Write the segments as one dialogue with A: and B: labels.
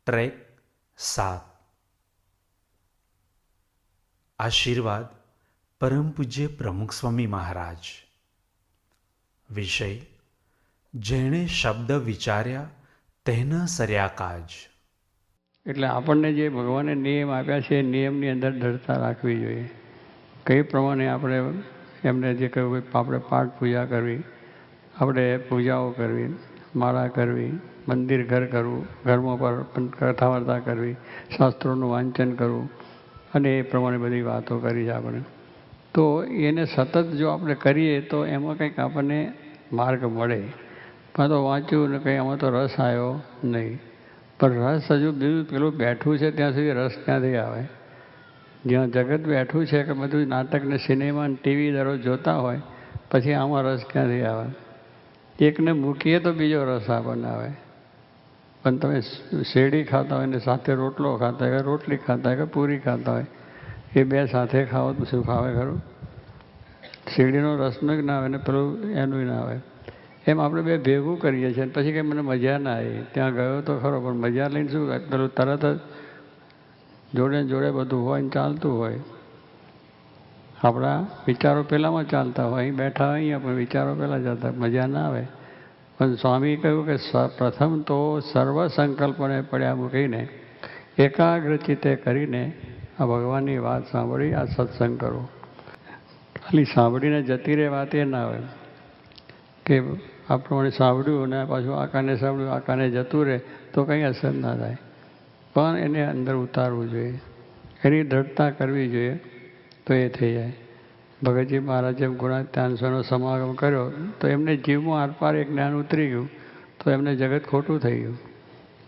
A: Track 7 આશીર્વાદ પરમ પૂજ્ય પ્રમુખ સ્વામી મહારાજ. વિષય જેણે શબ્દ વિચાર્યા તેના સર્યા કાજ.
B: એટલે આપણને જે ભગવાને નિયમ આપ્યા છે એ નિયમની અંદર દૃઢતા રાખવી જોઈએ. કઈ પ્રમાણે આપણે એમને જે કહ્યું આપણે પાઠ પૂજા કરવી, આપણે પૂજાઓ કરવી, માળા કરવી, મંદિર ઘર કરવું, ઘરમાં પર કથા વાર્તા કરવી, શાસ્ત્રોનું વાંચન કરવું અને એ પ્રમાણે બધી વાતો કરી છે આપણે. તો એને સતત જો આપણે કરીએ તો એમાં કંઈક આપણને માર્ગ મળે. પણ તો વાંચ્યું ને કંઈ આમાં તો રસ આવ્યો નહીં. પણ રસ હજુ બીજું પેલું બેઠું છે ત્યાં સુધી રસ ક્યાંથી આવે? જ્યાં જગત બેઠું છે કે બધું નાટક ને સિનેમા ને ટીવી દરરોજ જોતા હોય પછી આમાં રસ ક્યાંથી આવે? એકને મૂકીએ તો બીજો રસ આપણને આવે. પણ તમે શેરડી ખાતા હોય ને સાથે રોટલો ખાતા હોય કે રોટલી ખાતા હોય કે પૂરી ખાતા હોય, એ બે સાથે ખાઓ તો શું ખાવે ખરું? શેરડીનો રસનો જ ના આવે ને પેલું એનું ના આવે. એમ આપણે બે ભેગું કરીએ છીએ પછી કંઈ મને મજા ના આવી. ત્યાં ગયો તો ખરો પણ મજા લઈને શું પેલું તરત જ જોડે જોડે બધું હોય ને ચાલતું હોય. આપણા વિચારો પહેલાંમાં ચાલતા હોય, અહીં બેઠા હોય અહીંયા પણ વિચારો પહેલાં ચાલતા, મજા ના આવે. પણ સ્વામી કહ્યું કે પ્રથમ તો સર્વ સંકલ્પને પડ્યા મૂકીને એકાગ્ર ચિત્તે કરીને આ ભગવાનની વાત સાંભળી, આ સત્સંગ કરો. ખાલી સાંભળીને જતી રહે વાત એ ના હોય કે આ પ્રમાણે સાંભળ્યું ને પાછું આકાને સાંભળ્યું આકાને જતું રહે તો કંઈ અસર ના થાય. પણ એને અંદર ઉતારવું જોઈએ, એની દ્રઢતા કરવી જોઈએ તો એ થઈ જાય. ભગતજી મહારાજે ગુણાત્યાંશોનો સમાગમ કર્યો તો એમને જીવમાં આરપાર એક જ્ઞાન ઉતરી ગયું તો એમને જગત ખોટું થઈ ગયું.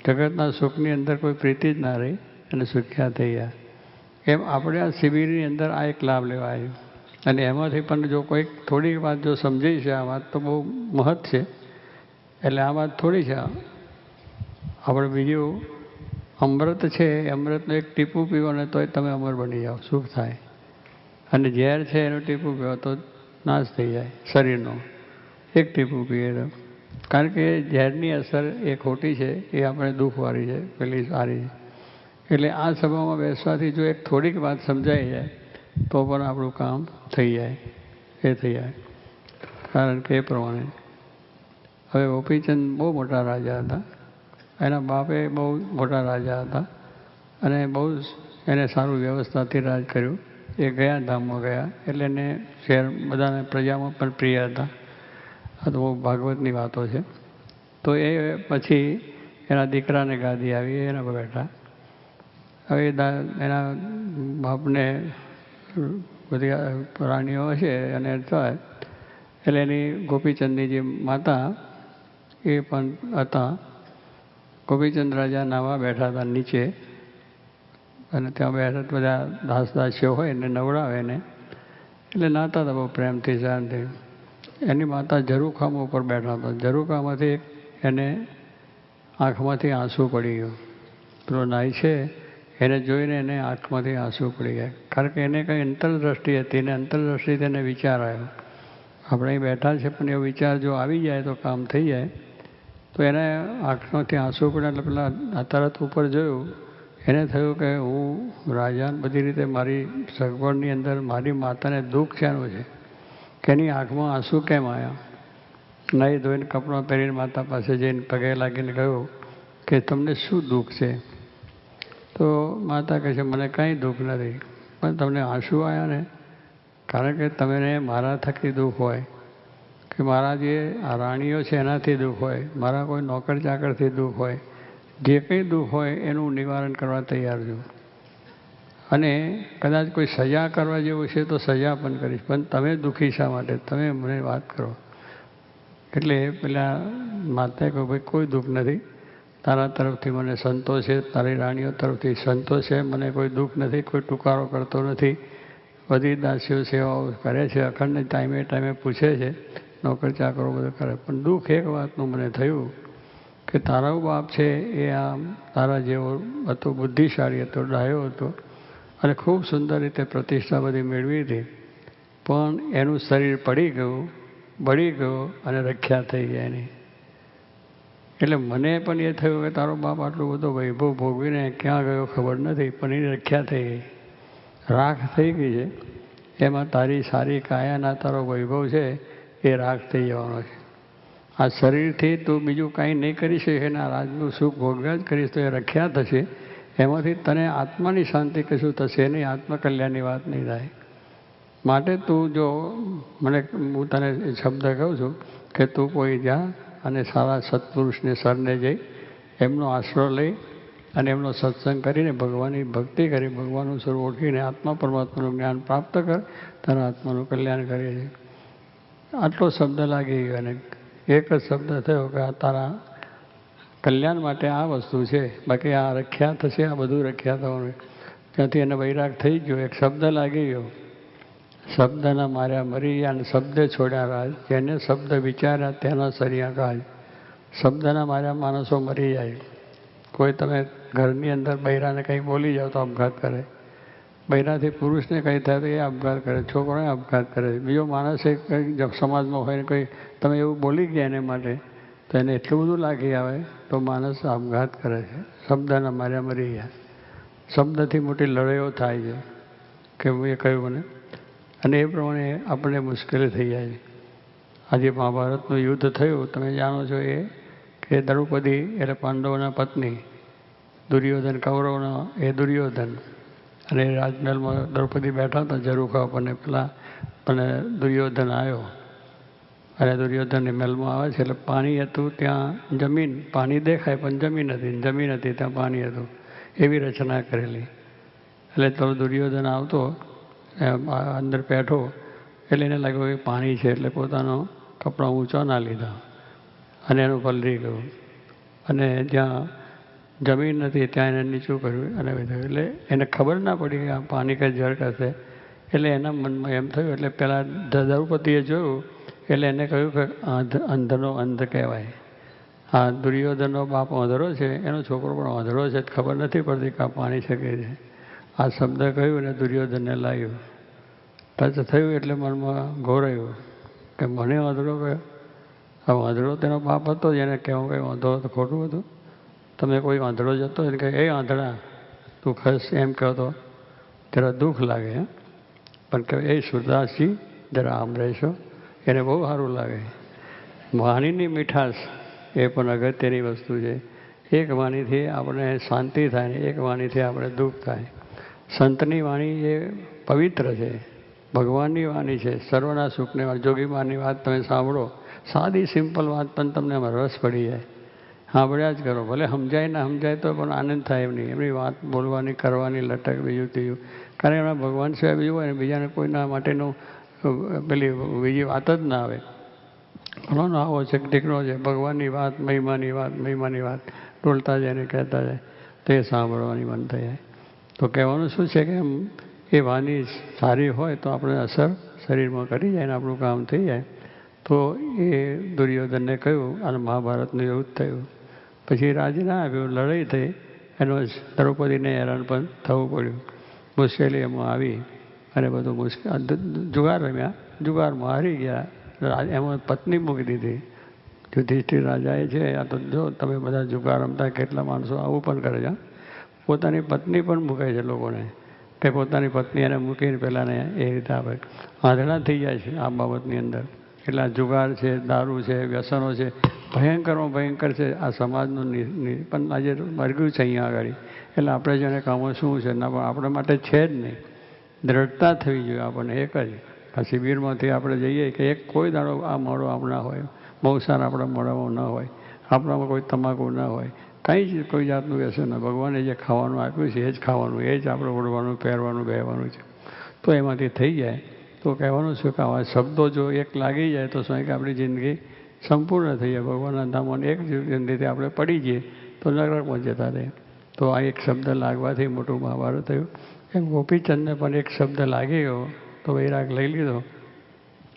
B: જગતના સુખની અંદર કોઈ પ્રીતિ જ ના રહી અને સુખ્યા થઈ ગયા. એમ આપણે આ શિબિરની અંદર આ એક લાભ લેવા આવ્યું અને એમાંથી પણ જો કોઈક થોડીક વાત જો સમજાઈ છે, આ વાત તો બહુ મહત્વ છે. એટલે આ વાત થોડી છે. આપણે બીજું અમૃત છે, અમૃતનું એક ટીપું પીવો ને તોય તમે અમર બની જાઓ, સુખ થાય. અને ઝેર છે એનું ટીપું પીવો તો નાશ થઈ જાય શરીરનો, એક ટીપું પીએ તો. કારણ કે ઝેરની અસર એ ખોટી છે, એ આપણે દુઃખવાળી છે, પેલી સારી છે. એટલે આ સભામાં બેસવાથી જો એક થોડીક વાત સમજાઈ જાય તો પણ આપણું કામ થઈ જાય, એ થઈ જાય. કારણ કે એ પ્રમાણે હવે ગોપીચંદ બહુ મોટા રાજા હતા, એના બાપે બહુ મોટા રાજા હતા અને બહુ એને સારું વ્યવસ્થાથી રાજ કર્યું. એ ગયા ધામમાં ગયા એટલે એને શહેર બધાને પ્રજામાં પણ પ્રિય હતા. આ તો બહુ ભાગવતની વાતો છે. તો એ પછી એના દીકરાને ગાદી આવી, એના પર બેઠા. હવે એના બાપને બધી રાણીઓ હશે અને થાય એટલે એની ગોપીચંદની જે માતા એ પણ હતા. ગોપીચંદ રાજા નાવા બેઠા હતા નીચે અને ત્યાં બેઠા બધા દાસદાસીઓ હોય ને નવડાવે ને એટલે નાતા હતા બહુ પ્રેમથી શાંતિ. એની માતા ઝરૂખામ ઉપર બેઠા હતા. ઝરૂખામાંથી એને આંખમાંથી આંસુ પડી ગયું. પેલો નાઈ છે એને જોઈને એને આંખમાંથી આંસુ પડી ગયા. કારણ કે એને કંઈ અંતરદ્રષ્ટિ હતી ને અંતરદ્રષ્ટિથી એને વિચાર આવ્યો. આપણે અહીં બેઠા છે પણ એવો વિચાર જો આવી જાય તો કામ થઈ જાય. તો એને આંખમાંથી આંસુ પડ્યા એટલે પેલા તરત ઉપર જોયું. એને થયું કે હું રાજાને બધી રીતે મારી સગવડની અંદર મારી માતાને દુઃખ શેનું છે કે એની આંખમાં આંસુ કેમ આવ્યા? નાહી ધોઈને કપડાં પહેરીને માતા પાસે જઈને પગે લાગીને કહ્યું કે તમને શું દુઃખ છે? તો માતા કહે છે મને કાંઈ દુઃખ નથી, પણ તમને આંસુ આવ્યા ને કારણ કે તમને મારા થકી દુઃખ હોય કે મારા જે આ રાણીઓ છે એનાથી દુઃખ હોય, મારા કોઈ નોકર ચાકરથી દુઃખ હોય, જે કંઈ દુઃખ હોય એનું નિવારણ કરવા તૈયાર છું. અને કદાચ કોઈ સજા કરવા જેવું છે તો સજા પણ કરીશ, પણ તમે દુઃખી શા માટે? તમે મને વાત કરો. એટલે પેલા માતાએ કહ્યું ભાઈ કોઈ દુઃખ નથી, તારા તરફથી મને સંતોષ છે, તારી રાણીઓ તરફથી સંતોષ છે, મને કોઈ દુઃખ નથી, કોઈ ટુકારો કરતો નથી. બધી દાસીઓ સેવાઓ કરે છે, અખંડ ટાઈમે ટાઈમે પૂછે છે, નોકર ચાકરો બધું કરે. પણ દુઃખ એક વાતનું મને થયું કે તારો બાપ છે એ આમ તારા જેવો હતો, બુદ્ધિશાળી હતો, ડાયો હતો અને ખૂબ સુંદર રીતે પ્રતિષ્ઠા બધી મેળવી હતી. પણ એનું શરીર પડી ગયું, બળી ગયું અને રખ્યા થઈ ગયા એની. એટલે મને પણ એ થયું કે તારો બાપ આટલું બધો વૈભવ ભોગવીને ક્યાં ગયો ખબર નથી, પણ એની રખ્યા થઈ ગઈ, રાખ થઈ ગઈ છે. એમાં તારી સારી કાયાના તારો વૈભવ છે એ રાખ થઈ જવાનો છે. આ શરીરથી તું બીજું કાંઈ નહીં કરી શકે, એના રાજનું સુખ ભોગવ્યા જ કરીશ તો એ રખ્યા થશે. એમાંથી તને આત્માની શાંતિ કશું થશે નહીં, આત્મકલ્યાણની વાત નહીં થાય. માટે તું જો હું તને શબ્દ કહું છું કે તું કોઈ જા અને સારા સત્પુરુષને સરને જઈ એમનો આશરો લઈ અને એમનો સત્સંગ કરીને ભગવાનની ભક્તિ કરી, ભગવાનનું સ્વરૂપ ઓળખીને આત્મા પરમાત્માનું જ્ઞાન પ્રાપ્ત કર, તારા આત્માનું કલ્યાણ કરે છે. આટલો શબ્દ લાગી ગયો અને એક જ શબ્દ થયો કે આ તારા કલ્યાણ માટે આ વસ્તુ છે, બાકી આ રખ્યા થશે, આ બધું રખ્યા થવાનું. ત્યાંથી એને વૈરાગ થઈ ગયો, એક શબ્દ લાગી ગયો, શબ્દના માર્યા મરી ગયા અને શબ્દે છોડ્યા રાજ, જેને શબ્દ વિચાર્યા તેના સરિયા કાજ. શબ્દના માર્યા માણસો મરી જાય. કોઈ તમે ઘરની અંદર બૈરાને કંઈ બોલી જાઓ તો આપઘાત કરે, બૈરાથી પુરુષને કંઈ થાય તો એ આપઘાત કરે, છોકરાને આપઘાત કરે, બીજો માણસે કંઈ સમાજમાં હોય ને કંઈ તમે એવું બોલી ગયા એને માટે તો એને એટલું બધું લાગી આવે તો માણસ આપઘાત કરે છે. શબ્દના માર્યા મરી ગયા. શબ્દથી મોટી લડાઈઓ થાય છે કે એ કહ્યું મને, અને એ પ્રમાણે આપણને મુશ્કેલી થઈ જાય છે. આજે મહાભારતનું યુદ્ધ થયું, તમે જાણો છો એ કે દ્રૌપદી એટલે પાંડવોના પત્ની, દુર્યોધન કૌરવનો એ દુર્યોધન, અને રાજમહેલમાં દ્રૌપદી બેઠા હતા ઝરૂખા આપણને પેલા, અને દુર્યોધન આવ્યો અને દુર્યોધનની મહેલમાં આવે છે એટલે પાણી હતું ત્યાં, જમીન પાણી દેખાય પણ જમીન હતી, જમીન હતી ત્યાં પાણી હતું, એવી રચના કરેલી. એટલે તો દુર્યોધન આવતો અંદર બેઠો એટલે એને લાગ્યું કે પાણી છે, એટલે પોતાનો કપડાં ઊંચા ના લીધા અને એનું પલરી ગયું, અને જ્યાં જમીન નથી ત્યાં એને નીચું કર્યું અને બધું. એટલે એને ખબર ના પડી કે આ પાણી કંઈ જળ કરશે, એટલે એના મનમાં એમ થયું. એટલે પેલા દ્રૌપદીએ જોયું એટલે એને કહ્યું કે અંધનો અંધ કહેવાય. આ દુર્યોધનનો બાપ અંધરો છે, એનો છોકરો પણ અંધરો છે, ખબર નથી પડતી કે આ પાણી છે કે છે. આ શબ્દ કહ્યું અને દુર્યોધનને લાગ્યું, ટચ થયું એટલે મનમાં ઘોરાયું કે મને અંધરો કહ્યો. હવે અંધરો તેનો બાપ હતો જેને કહેવું કે અંધો હતો, ખોટું હતું. તમે કોઈ આંધળો જતો એને કહે એ આંધળા તું ખસ એમ કહો તો જરા દુઃખ લાગે, પણ કહે એ સુરદાસજી જરા આમ રહેશો, એને બહુ સારું લાગે. વાણીની મીઠાશ એ પણ અગત્યની વસ્તુ છે. એક વાણીથી આપણે શાંતિ થાય ને એક વાણીથી આપણે દુઃખ થાય. સંતની વાણી એ પવિત્ર છે, ભગવાનની વાણી છે, સર્વના સુખને જોગીમાની વાત તમે સાંભળો, સાદી સિમ્પલ વાત પણ તમને રસ પડી જાય. સાંભળ્યા જ કરો, ભલે સમજાય ના સમજાય તો પણ આનંદ થાય એમની એમની વાત બોલવાની, કરવાની, લટક બીજું ત્રીજું. કારણ એમાં ભગવાન સિવાય બીજું હોય ને બીજાને કોઈના માટેનું પેલી બીજી વાત જ ના આવે. ઘણો આવો છે ટીકડો છે, ભગવાનની વાત, મહિમાની વાત, મહિમાની વાત બોલતા જાય ને કહેતા જાય તો એ સાંભળવાની મન થઈ જાય. તો કહેવાનું શું છે કે એમ એ વાણી સારી હોય તો આપણે અસર શરીરમાં કરી જાય ને આપણું કામ થઈ જાય. તો એ દુર્યોધનને કહ્યું અને મહાભારતનું યુદ્ધ થયું. પછી રાજી ના આવ્યું, લડાઈ થઈ, એનો દ્રૌપદીને હેરાન પણ થવું પડ્યું. મુશ્કેલી એમાં આવી અને બધું જુગાર રમ્યા, જુગારમાં હારી ગયા, એમાં પત્ની મૂકી દીધી. યુધિષ્ઠિર રાજાએ છે આ તો જો તમે બધા જુગાર રમતા કેટલા માણસો આવું પણ કરે છે, પોતાની પત્ની પણ મૂકે છે લોકોને કે પોતાની પત્ની એને મૂકીને પહેલાંને એ રીતે આપે. આંધળા થઈ જાય છે આ બાબતની અંદર. એટલે આ જુગાર છે, દારૂ છે, વ્યસનો છે, ભયંકરમાં ભયંકર છે. આ સમાજનું પણ આજે વર્ગ્યું છે અહીંયા આગળ. એટલે આપણે જેને કામો શું છે ના, પણ આપણા માટે છે જ નહીં. દ્રઢતા થવી જોઈએ આપણને એક જ. આ શિબિરમાંથી આપણે જઈએ કે એક કોઈ દાડો આ મોડો આપણા હોય, બહુસાર આપણા મોડામાં ન હોય, આપણામાં કોઈ તમાકુ ન હોય, કંઈ જ કોઈ જાતનું વ્યસન ન. ભગવાને જે ખાવાનું આપ્યું છે એ જ ખાવાનું, એ જ આપણે ઓઢવાનું, પહેરવાનું, બેહવાનું છે. તો એમાંથી થઈ જાય તો કહેવાનું શું કે આવા શબ્દો જો એક લાગી જાય તો શું કે આપણી જિંદગી સંપૂર્ણ થઈ જાય. ભગવાનના ધામમાં એક જિંદગીથી આપણે પડી જઈએ તો નરકમાં જતા રહે. તો આ એક શબ્દ લાગવાથી મોટું મહાભારત થયું. એમ ગોપીચંદને પણ એક શબ્દ લાગી ગયો તો વૈરાગ લઈ લીધો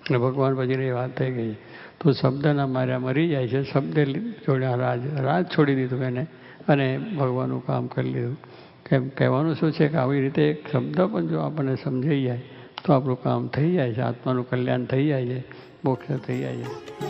B: અને ભગવાન પછીની વાત થઈ ગઈ. તો શબ્દના માર્યા મરી જાય છે, શબ્દે જોડ્યા રાજ છોડી દીધું એને અને ભગવાનનું કામ કરી લીધું. કેમ કહેવાનું શું છે કે આવી રીતે એક શબ્દ પણ જો આપણને સમજાઈ જાય તો આપણું કામ થઈ જાય છે, આત્માનું કલ્યાણ થઈ જાય છે, મોક્ષ થઈ જાય છે.